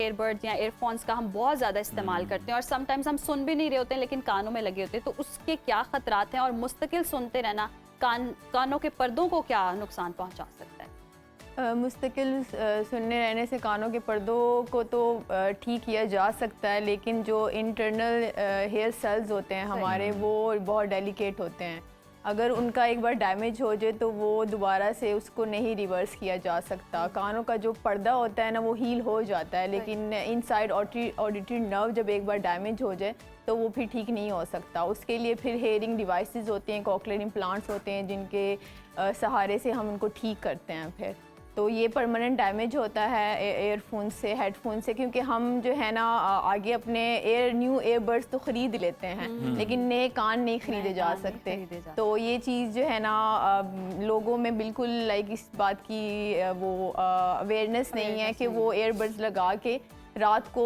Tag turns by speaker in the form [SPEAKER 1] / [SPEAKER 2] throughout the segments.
[SPEAKER 1] Airbuds या earphones का हम बहुत ज़्यादा इस्तेमाल करते हैं और समटाइम्स हम सुन भी नहीं रहे होते हैं लेकिन कानों में लगे होते हैं, तो उसके क्या खतरात हैं और मुस्तकिल सुनते रहना कानों के पर्दों को क्या नुकसान पहुंचा सकता है?
[SPEAKER 2] मुस्तकिल सुनने रहने से कानों के पर्दों को तो ठीक किया जा सकता है, लेकिन जो इंटरनल हेयर सेल्स होते हैं हमारे, वो बहुत डेलिकेट होते हैं। अगर उनका एक बार डैमेज हो जाए तो वो दोबारा से उसको नहीं रिवर्स किया जा सकता। कानों का जो पर्दा होता है ना, वो हील हो जाता है, लेकिन इनसाइड ऑडिटरी नर्व जब एक बार डैमेज हो जाए तो वो फिर ठीक नहीं हो सकता। उसके लिए फिर हेयरिंग डिवाइसेस होते हैं, कॉक्लियर इम्प्लांट्स होते हैं, जिनके सहारे से हम उनको ठीक करते हैं। फिर तो ये परमानेंट डैमेज होता है एयरफोन से, हेडफोन से, क्योंकि हम जो है ना आगे अपने न्यू ईयरबड्स तो ख़रीद लेते हैं, लेकिन नए कान नहीं खरीदे जा सकते। तो ये चीज़ जो है ना लोगों में बिल्कुल लाइक इस बात की वो अवेयरनेस नहीं है कि वो ईयरबड्स लगा के रात को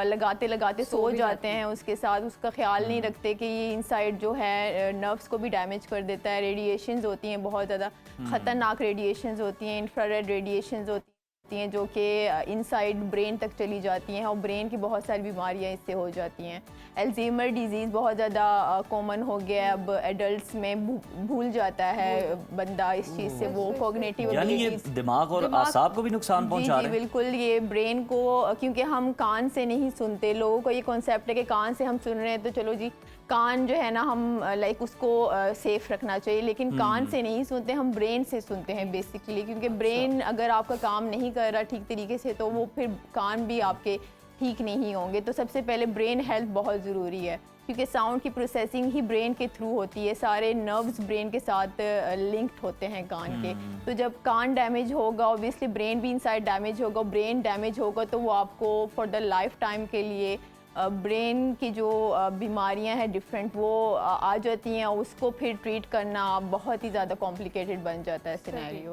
[SPEAKER 2] लगाते लगाते सो जाते हैं, उसके साथ उसका ख्याल नहीं रखते कि ये इनसाइड जो है नर्व्स को भी डैमेज कर देता है। रेडिएशंस होती हैं, बहुत ज़्यादा ख़तरनाक रेडिएशंस होती हैं, इंफ्रारेड रेडिएशंस होती हैं जो कि इनसाइड ब्रेन तक चली जाती हैं और ब्रेन की बहुत सारी बीमारियां इससे हो जाती हैं। अल्जाइमर डिजीज़ बहुत ज़्यादा कॉमन हो गया है, अब एडल्ट्स में भूल जाता है बंदा इस चीज़ से, वो कॉग्निटिव,
[SPEAKER 3] यानी ये दिमाग और आसाब को भी नुकसान पहुंचा रहे हैं।
[SPEAKER 2] बिल्कुल, ये ब्रेन को, क्योंकि हम कान से नहीं सुनते, लोगों को ये कॉन्सेप्ट है कि कान से हम सुन रहे हैं तो चलो जी कान जो है ना हम लाइक उसको सेफ रखना चाहिए, लेकिन कान से नहीं सुनते, हम ब्रेन से सुनते हैं बेसिकली, क्योंकि ब्रेन अगर आपका काम नहीं कर रहा ठीक तरीके से तो वो फिर कान भी आपके ठीक नहीं होंगे। तो सबसे पहले ब्रेन हेल्थ बहुत ज़रूरी है, क्योंकि साउंड की प्रोसेसिंग ही ब्रेन के थ्रू होती है, सारे नर्व्स ब्रेन के साथ लिंक्ड होते हैं कान के। तो जब कान डैमेज होगा ऑब्वियसली ब्रेन भी इनसाइड डैमेज होगा, ब्रेन डैमेज होगा तो वो आपको फॉर द लाइफ टाइम के लिए ब्रेन की जो बीमारियां हैं डिफरेंट वो आ जाती हैं, उसको फिर ट्रीट करना बहुत ही ज़्यादा कॉम्प्लिकेटेड बन जाता है सिनेरियो।